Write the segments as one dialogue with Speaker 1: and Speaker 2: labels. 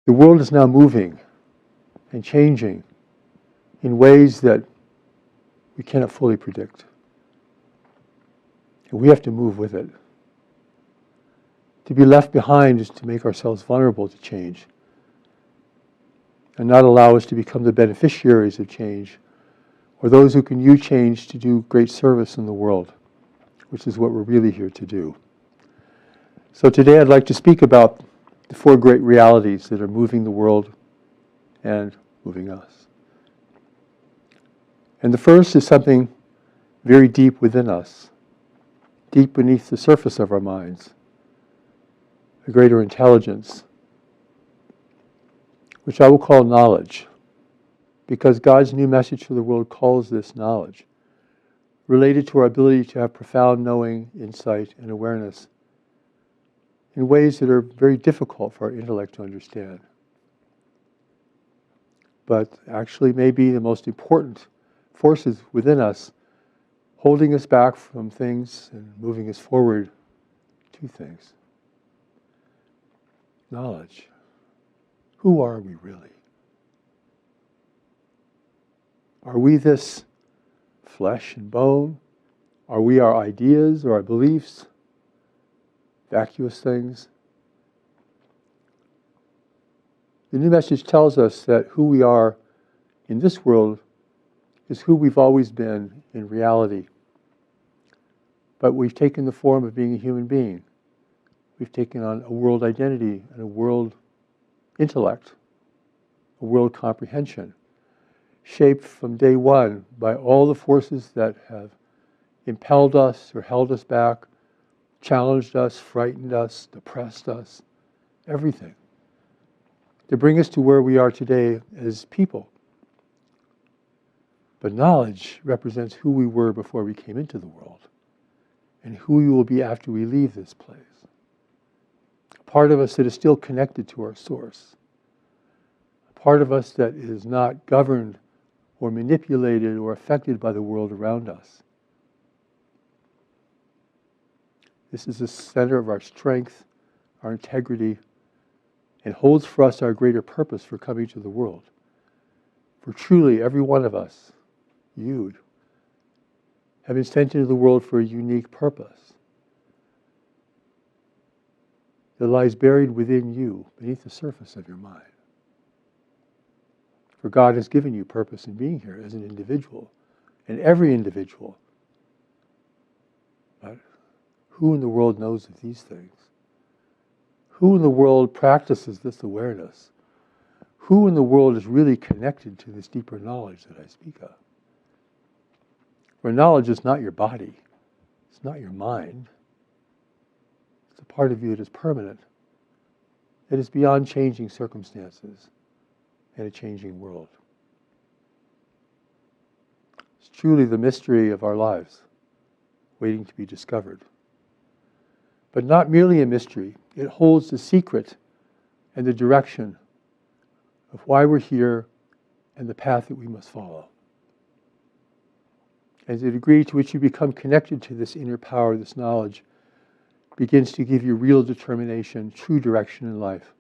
Speaker 1: The world is now moving and changing in ways that we cannot fully predict. And we have to move with it. To be left behind is to make ourselves vulnerable to change and not allow us to become the beneficiaries of change or those who can use change to do great service in the world, which is what we're really here to do. So today I'd like to speak about the four great realities that are moving the world and moving us. And the first is something very deep within us, deep beneath the surface of our minds, a greater intelligence, which I will call knowledge, because God's new message to the world calls this knowledge, related to our ability to have profound knowing, insight, and awareness in ways that are very difficult for our intellect to understand, but actually may be the most important forces within us, holding us back from things and moving us forward to things. Knowledge. Who are we really? Are we this flesh and bone? Are we our ideas or our beliefs? Vacuous things? The new message tells us that who we are in this world is who we've always been in reality. But we've taken the form of being a human being. We've taken on a world identity and a world intellect, a world comprehension, shaped from day one by all the forces that have impelled us or held us back, challenged us, frightened us, depressed us, everything, to bring us to where we are today as people. But knowledge represents who we were before we came into the world and who we will be after we leave this place. A part of us that is still connected to our source. A part of us that is not governed or manipulated or affected by the world around us. This is the center of our strength, our integrity, and holds for us our greater purpose for coming to the world. For truly, every one of us, you, have been sent into the world for a unique purpose that lies buried within you, beneath the surface of your mind. For God has given you purpose in being here as an individual, and every individual. But who in the world knows of these things? Who in the world practices this awareness? Who in the world is really connected to this deeper knowledge that I speak of? For knowledge is not your body. It's not your mind. It's a part of you that is permanent. It is beyond changing circumstances and a changing world. It's truly the mystery of our lives, waiting to be discovered. But not merely a mystery. It holds the secret and the direction of why we're here and the path that we must follow. As the degree to which you become connected to this inner power, this knowledge, begins to give you real determination, true direction in life.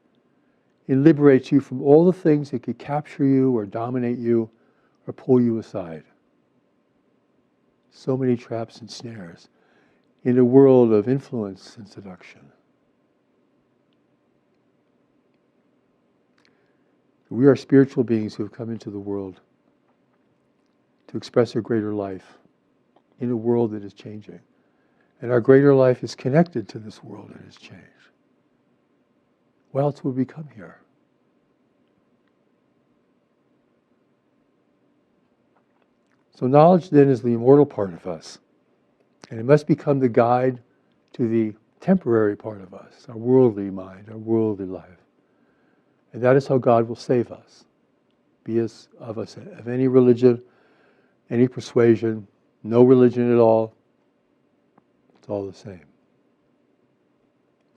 Speaker 1: It liberates you from all the things that could capture you or dominate you or pull you aside. So many traps and snares in a world of influence and seduction. We are spiritual beings who have come into the world to express our greater life in a world that is changing. And our greater life is connected to this world that has changed. Why else would we come here? So knowledge then is the immortal part of us. And it must become the guide to the temporary part of us, our worldly mind, our worldly life. And that is how God will save us. Be us of any religion, any persuasion, no religion at all. It's all the same.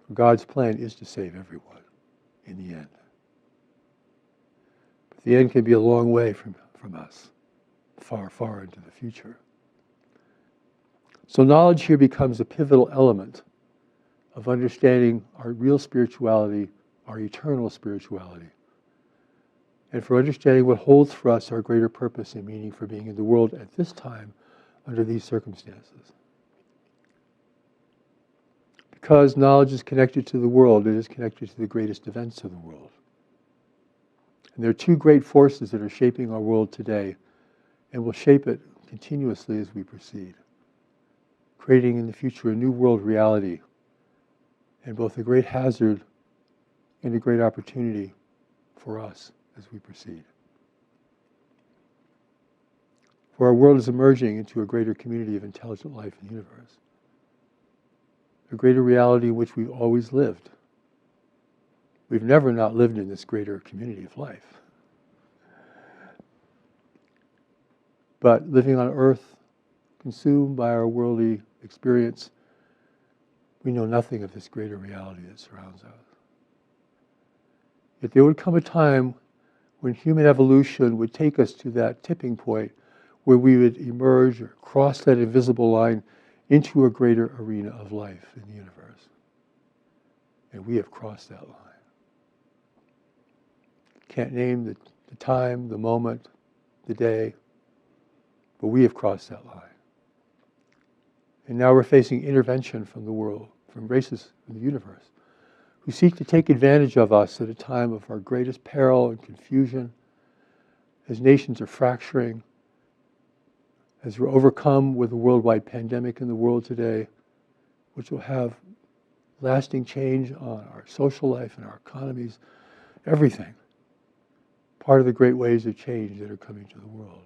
Speaker 1: For God's plan is to save everyone in the end. But the end can be a long way from us, far, far into the future. So knowledge here becomes a pivotal element of understanding our real spirituality our eternal spirituality, and for understanding what holds for us our greater purpose and meaning for being in the world at this time under these circumstances. Because knowledge is connected to the world, it is connected to the greatest events of the world. And there are two great forces that are shaping our world today and will shape it continuously as we proceed, creating in the future a new world reality and both a great hazard and a great opportunity for us as we proceed. For our world is emerging into a greater community of intelligent life in the universe, a greater reality in which we've always lived. We've never not lived in this greater community of life. But living on earth, consumed by our worldly experience, we know nothing of this greater reality that surrounds us. Yet there would come a time when human evolution would take us to that tipping point where we would emerge or cross that invisible line into a greater arena of life in the universe. And we have crossed that line. Can't name the time, the moment, the day, but we have crossed that line. And now we're facing intervention from the world, from races in the universe, who seek to take advantage of us at a time of our greatest peril and confusion, as nations are fracturing, as we're overcome with a worldwide pandemic in the world today, which will have lasting change on our social life and our economies, everything. Part of the great waves of change that are coming to the world.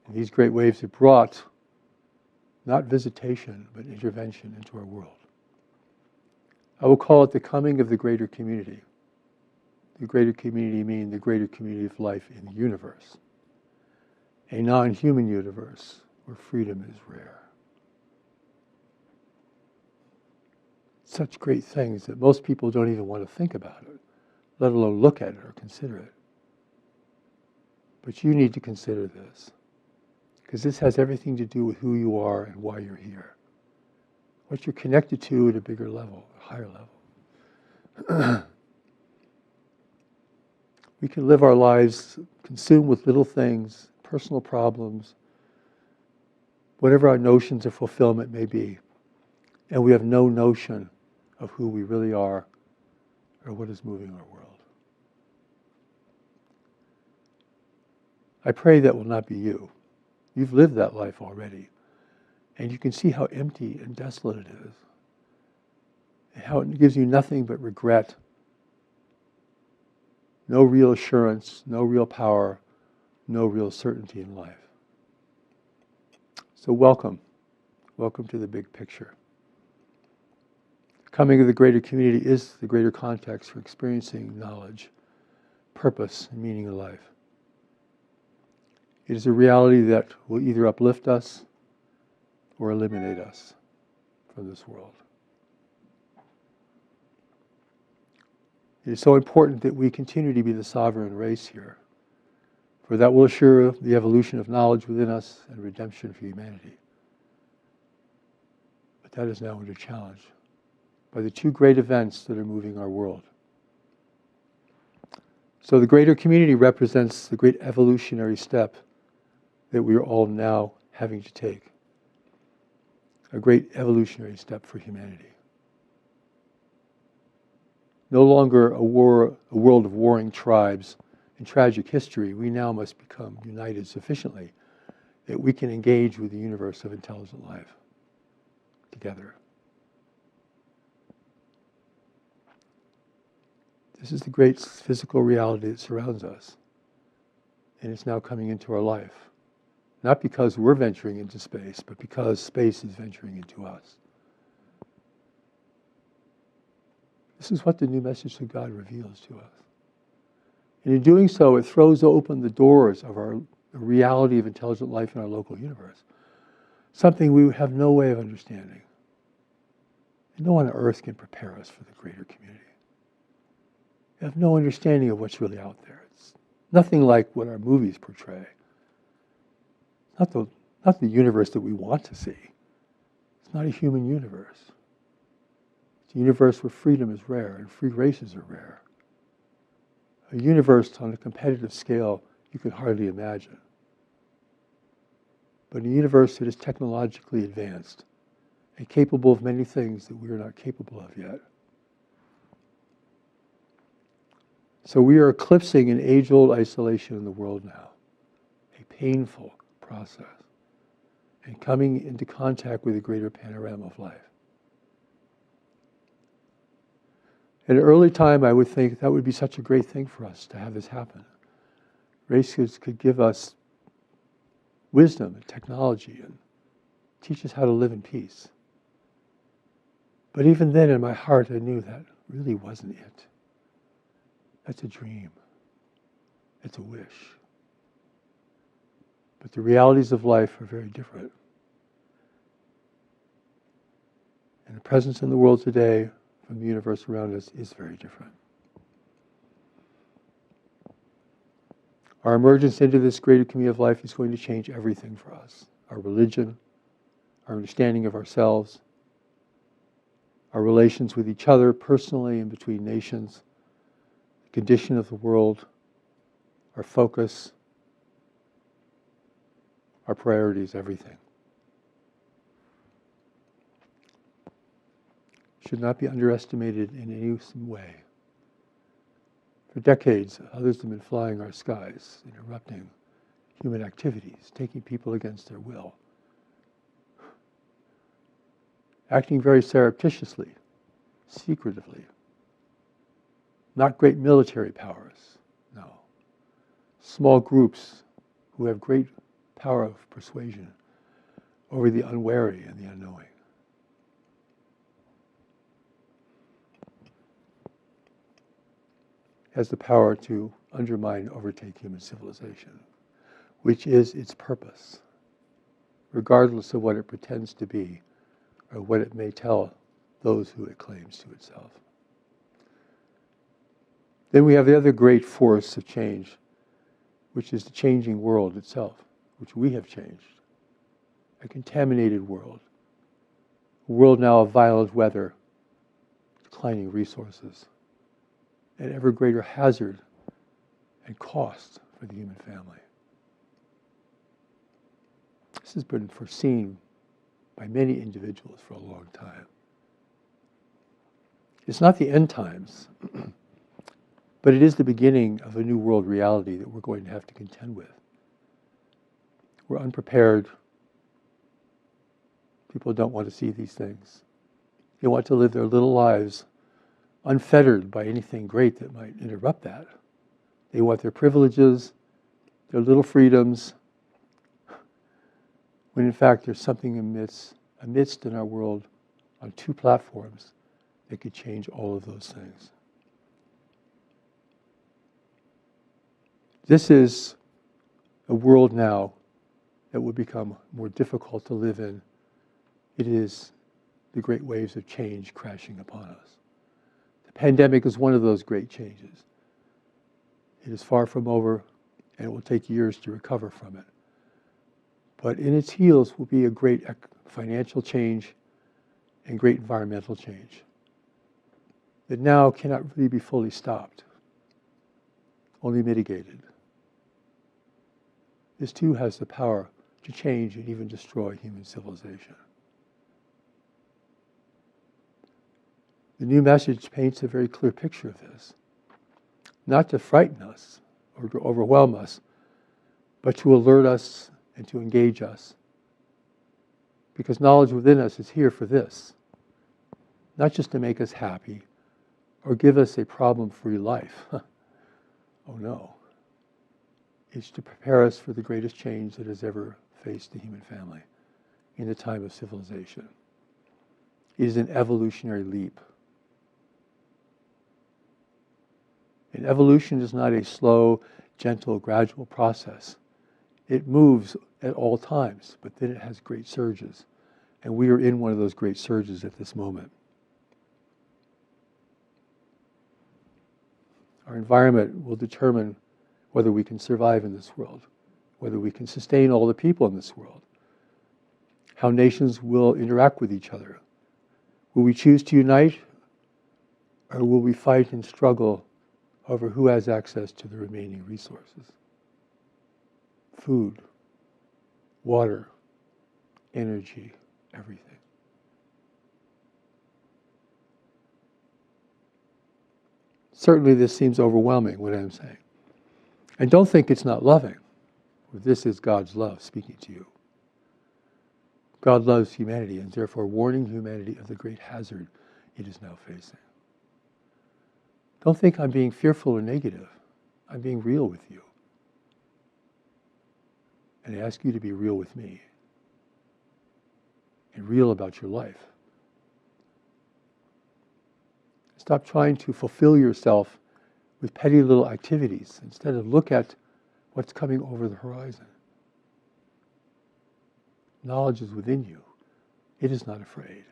Speaker 1: And these great waves have brought not visitation, but intervention into our world. I will call it the coming of the greater community. The greater community meaning the greater community of life in the universe. A non-human universe where freedom is rare. Such great things that most people don't even want to think about it, let alone look at it or consider it. But you need to consider this, because this has everything to do with who you are and why you're here. What you're connected to at a bigger level, a higher level. We can live our lives consumed with little things, personal problems, whatever our notions of fulfillment may be, and we have no notion of who we really are or what is moving our world. I pray that will not be you. You've lived that life already, and you can see how empty and desolate it is, and how it gives you nothing but regret, no real assurance, no real power, no real certainty in life. So welcome to the big picture. The coming of the greater community is the greater context for experiencing knowledge, purpose, and meaning of life. It is a reality that will either uplift us or eliminate us from this world. It is so important that we continue to be the sovereign race here, for that will assure the evolution of knowledge within us and redemption for humanity. But that is now under challenge by the two great events that are moving our world. So the greater community represents the great evolutionary step that we are all now having to take. A great evolutionary step for humanity. No longer a world of warring tribes and tragic history, we now must become united sufficiently that we can engage with the universe of intelligent life together. This is the great physical reality that surrounds us, and it's now coming into our life. Not because we're venturing into space, but because space is venturing into us. This is what the new message of God reveals to us. And in doing so, it throws open the doors of the reality of intelligent life in our local universe. Something we have no way of understanding. And no one on earth can prepare us for the greater community. We have no understanding of what's really out there. It's nothing like what our movies portray. Not the universe that we want to see. It's not a human universe. It's a universe where freedom is rare and free races are rare. A universe on a competitive scale you can hardly imagine. But a universe that is technologically advanced and capable of many things that we are not capable of yet. So we are eclipsing an age-old isolation in the world now, a painful process, and coming into contact with a greater panorama of life. At an early time, I would think that would be such a great thing for us to have this happen. Races could give us wisdom and technology and teach us how to live in peace. But even then, in my heart, I knew that really wasn't it. That's a dream. It's a wish. But the realities of life are very different. And the presence in the world today from the universe around us is very different. Our emergence into this greater community of life is going to change everything for us. Our religion, our understanding of ourselves, our relations with each other personally and between nations, the condition of the world, our focus, our priorities, everything. Should not be underestimated in any way. For decades, others have been flying our skies, interrupting human activities, taking people against their will, acting very surreptitiously, secretively. Not great military powers, no. Small groups who have great power of persuasion over the unwary and the unknowing. Has the power to undermine and overtake human civilization, which is its purpose, regardless of what it pretends to be or what it may tell those who it claims to itself. Then we have the other great force of change, which is the changing world itself, which we have changed. A contaminated world. A world now of violent weather, declining resources, and ever greater hazard and cost for the human family. This has been foreseen by many individuals for a long time. It's not the end times, but it is the beginning of a new world reality that we're going to have to contend with. We're unprepared. People don't want to see these things. They want to live their little lives unfettered by anything great that might interrupt that. They want their privileges, their little freedoms, when in fact there's something amidst in our world on two platforms that could change all of those things. This is a world now that will become more difficult to live in. It is the great waves of change crashing upon us. The pandemic is one of those great changes. It is far from over, and it will take years to recover from it. But in its heels will be a great financial change and great environmental change that now cannot really be fully stopped, only mitigated. This too has the power to change and even destroy human civilization. The new message paints a very clear picture of this, not to frighten us or to overwhelm us, but to alert us and to engage us. Because knowledge within us is here for this, not just to make us happy or give us a problem-free life. Oh no. It's to prepare us for the greatest change that has ever faced the human family in the time of civilization. It is an evolutionary leap. And evolution is not a slow, gentle, gradual process. It moves at all times, but then it has great surges. And we are in one of those great surges at this moment. Our environment will determine whether we can survive in this world, whether we can sustain all the people in this world, how nations will interact with each other. Will we choose to unite, Or will we fight and struggle over who has access to the remaining resources? Food, water, energy, everything. Certainly this seems overwhelming, what I'm saying. And don't think it's not loving. This is God's love speaking to you. God loves humanity and therefore warning humanity of the great hazard it is now facing. Don't think I'm being fearful or negative. I'm being real with you. And I ask you to be real with me. And real about your life. Stop trying to fulfill yourself with petty little activities. Instead of look at what's coming over the horizon. Knowledge is within you. It is not afraid.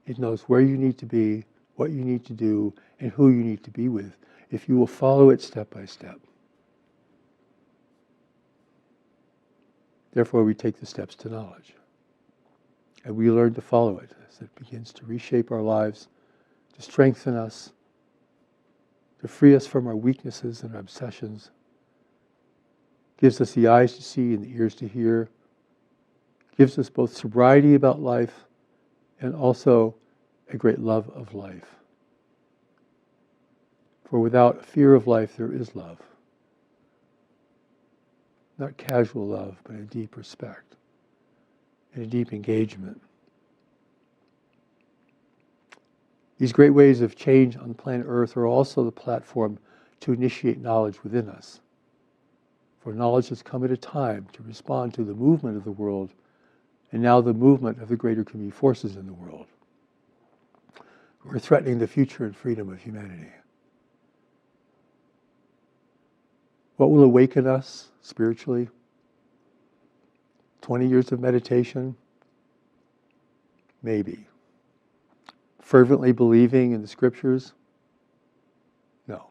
Speaker 1: It knows where you need to be, what you need to do, and who you need to be with, if you will follow it step by step. Therefore, we take the steps to knowledge. And we learn to follow it as it begins to reshape our lives, to strengthen us, to free us from our weaknesses and our obsessions, gives us the eyes to see and the ears to hear, gives us both sobriety about life and also a great love of life. For without fear of life, there is love. Not casual love, but a deep respect and a deep engagement. These great waves of change on planet Earth are also the platform to initiate knowledge within us. For knowledge has come at a time to respond to the movement of the world and now the movement of the greater community forces in the world who are threatening the future and freedom of humanity. What will awaken us spiritually? 20 years of meditation? Maybe. Fervently believing in the scriptures? No.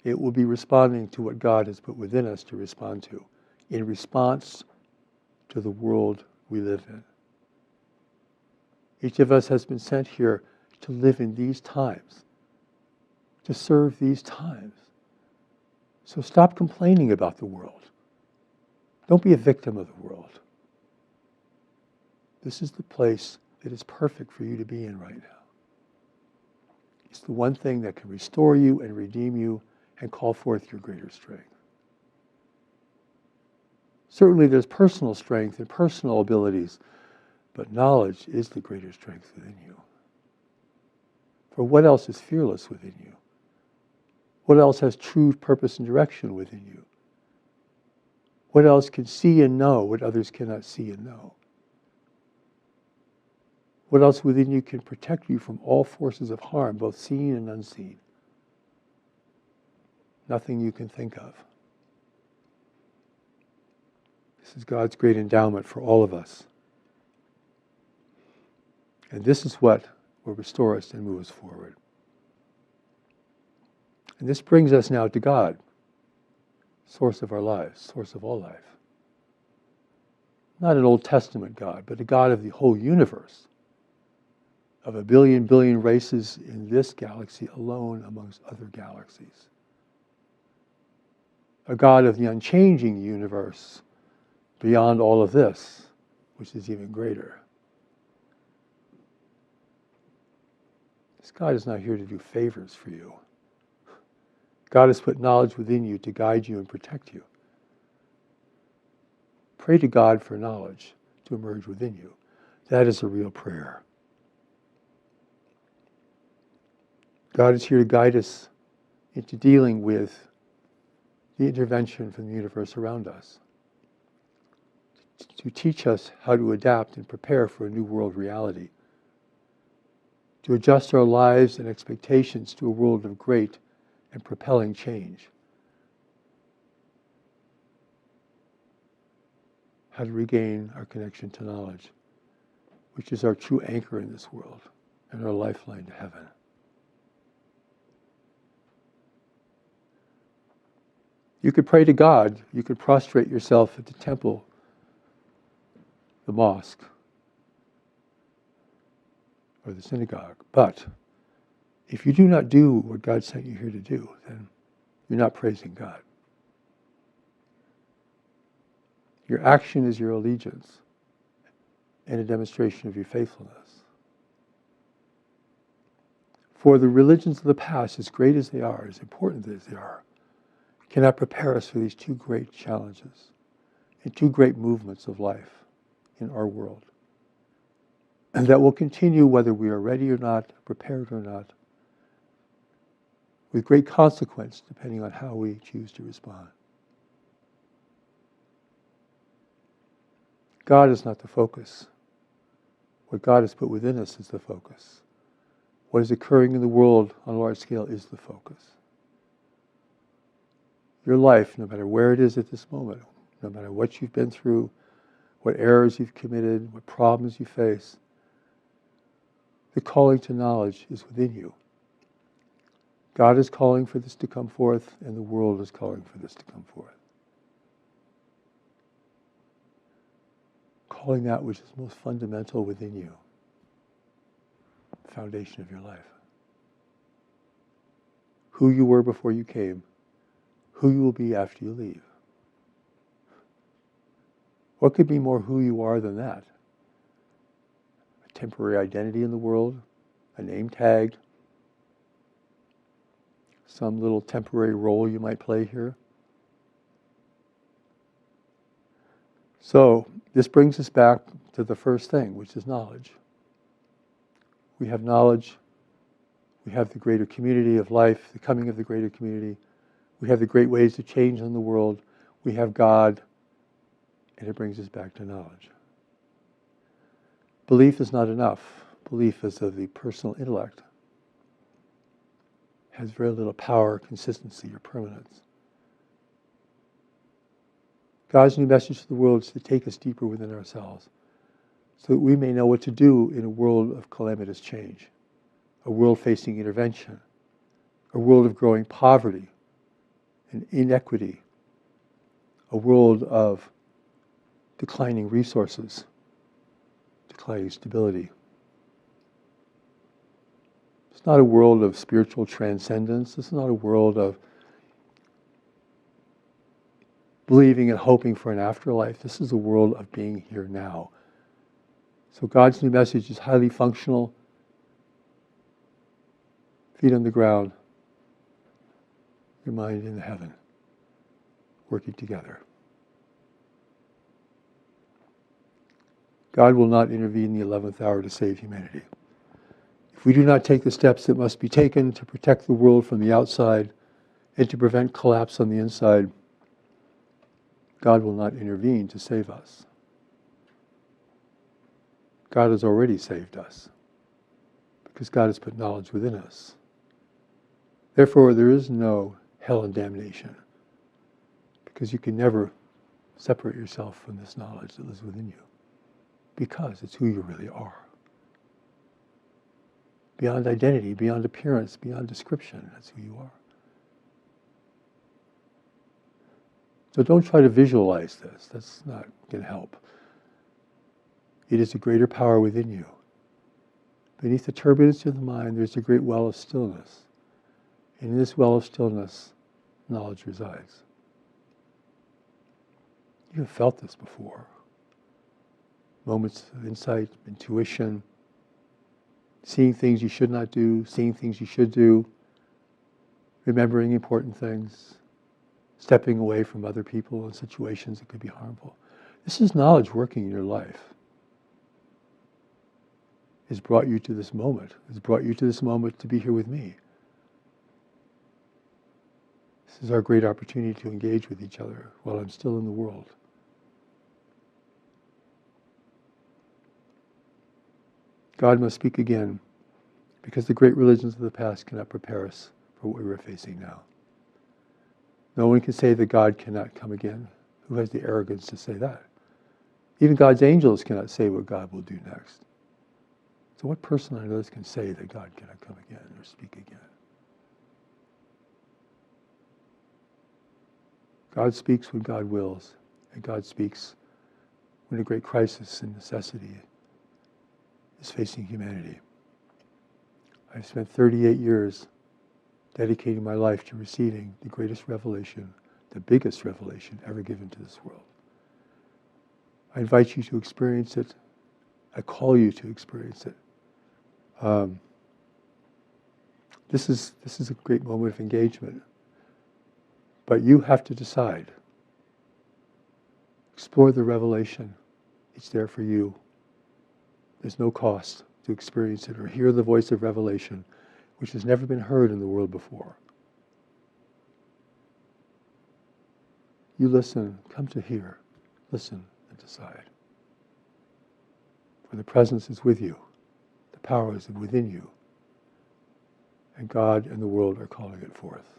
Speaker 1: It will be responding to what God has put within us to respond to, in response to the world we live in. Each of us has been sent here to live in these times, to serve these times. So stop complaining about the world. Don't be a victim of the world. This is the place that is perfect for you to be in right now. It's the one thing that can restore you and redeem you and call forth your greater strength. Certainly there's personal strength and personal abilities, but knowledge is the greater strength within you. For what else is fearless within you? What else has true purpose and direction within you? What else can see and know what others cannot see and know? What else within you can protect you from all forces of harm, both seen and unseen? Nothing you can think of. This is God's great endowment for all of us. And this is what will restore us and move us forward. And this brings us now to God, source of our lives, source of all life. Not an Old Testament God, but a God of the whole universe, of a billion races in this galaxy alone amongst other galaxies. A God of the unchanging universe beyond all of this, which is even greater. This God is not here to do favors for you. God has put knowledge within you to guide you and protect you. Pray to God for knowledge to emerge within you. That is a real prayer. God is here to guide us into dealing with the intervention from the universe around us, to teach us how to adapt and prepare for a new world reality, to adjust our lives and expectations to a world of great and propelling change, how to regain our connection to knowledge, which is our true anchor in this world and our lifeline to heaven. You could pray to God. You could prostrate yourself at the temple, the mosque, or the synagogue. But If you do not do what God sent you here to do, then you're not praising God. Your action is your allegiance and a demonstration of your faithfulness. For the religions of the past, as great as they are, as important as they are, cannot prepare us for these two great challenges and two great movements of life in our world. And that will continue whether we are ready or not, prepared or not, with great consequence depending on how we choose to respond. God is not the focus. What God has put within us is the focus. What is occurring in the world on a large scale is the focus. Your life, no matter where it is at this moment, no matter what you've been through, what errors you've committed, what problems you face, the calling to knowledge is within you. God is calling for this to come forth, and the world is calling for this to come forth. Calling that which is most fundamental within you, the foundation of your life. Who you were before you came, who you will be after you leave. What could be more who you are than that? A temporary identity in the world, a name tag, some little temporary role you might play here. So, this brings us back to the first thing, which is knowledge. We have knowledge, we have the greater community of life, the coming of the greater community, we have the great ways to change in the world, we have God, and it brings us back to knowledge. Belief is not enough. Belief is of the personal intellect. Has very little power, consistency, or permanence. God's new message to the world is to take us deeper within ourselves so that we may know what to do in a world of calamitous change, a world facing intervention, a world of growing poverty and inequity, a world of declining resources, declining stability. It's not a world of spiritual transcendence. It's not a world of believing and hoping for an afterlife. This is a world of being here now. So God's new message is highly functional, feet on the ground, your mind in heaven, working together. God will not intervene in the 11th hour to save humanity. If we do not take the steps that must be taken to protect the world from the outside and to prevent collapse on the inside, God will not intervene to save us. God has already saved us because God has put knowledge within us. Therefore, there is no hell and damnation because you can never separate yourself from this knowledge that lives within you because it's who you really are. Beyond identity, beyond appearance, beyond description, that's who you are. So don't try to visualize this. That's not going to help. It is a greater power within you. Beneath the turbulence of the mind, there's a great well of stillness. And in this well of stillness, knowledge resides. You have felt this before. Moments of insight, intuition, seeing things you should not do, seeing things you should do, remembering important things, stepping away from other people and situations that could be harmful. This is knowledge working in your life. It's brought you to this moment. It's brought you to this moment to be here with me. This is our great opportunity to engage with each other while I'm still in the world. God must speak again because the great religions of the past cannot prepare us for what we're facing now. No one can say that God cannot come again. Who has the arrogance to say that? Even God's angels cannot say what God will do next. So what person on earth can say that God cannot come again or speak again? God speaks when God wills, and God speaks when a great crisis and necessity is facing humanity. I've spent 38 years dedicating my life to receiving the greatest revelation, the biggest revelation ever given to this world. I invite you to experience it. I call you to experience it. This is a great moment of engagement. But you have to decide. Explore the revelation. It's there for you. There's no cost to experience it or hear the voice of revelation, which has never been heard in the world before. You listen, come to hear, listen and decide. For the presence is with you, the power is within you, and God and the world are calling it forth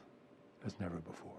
Speaker 1: as never before.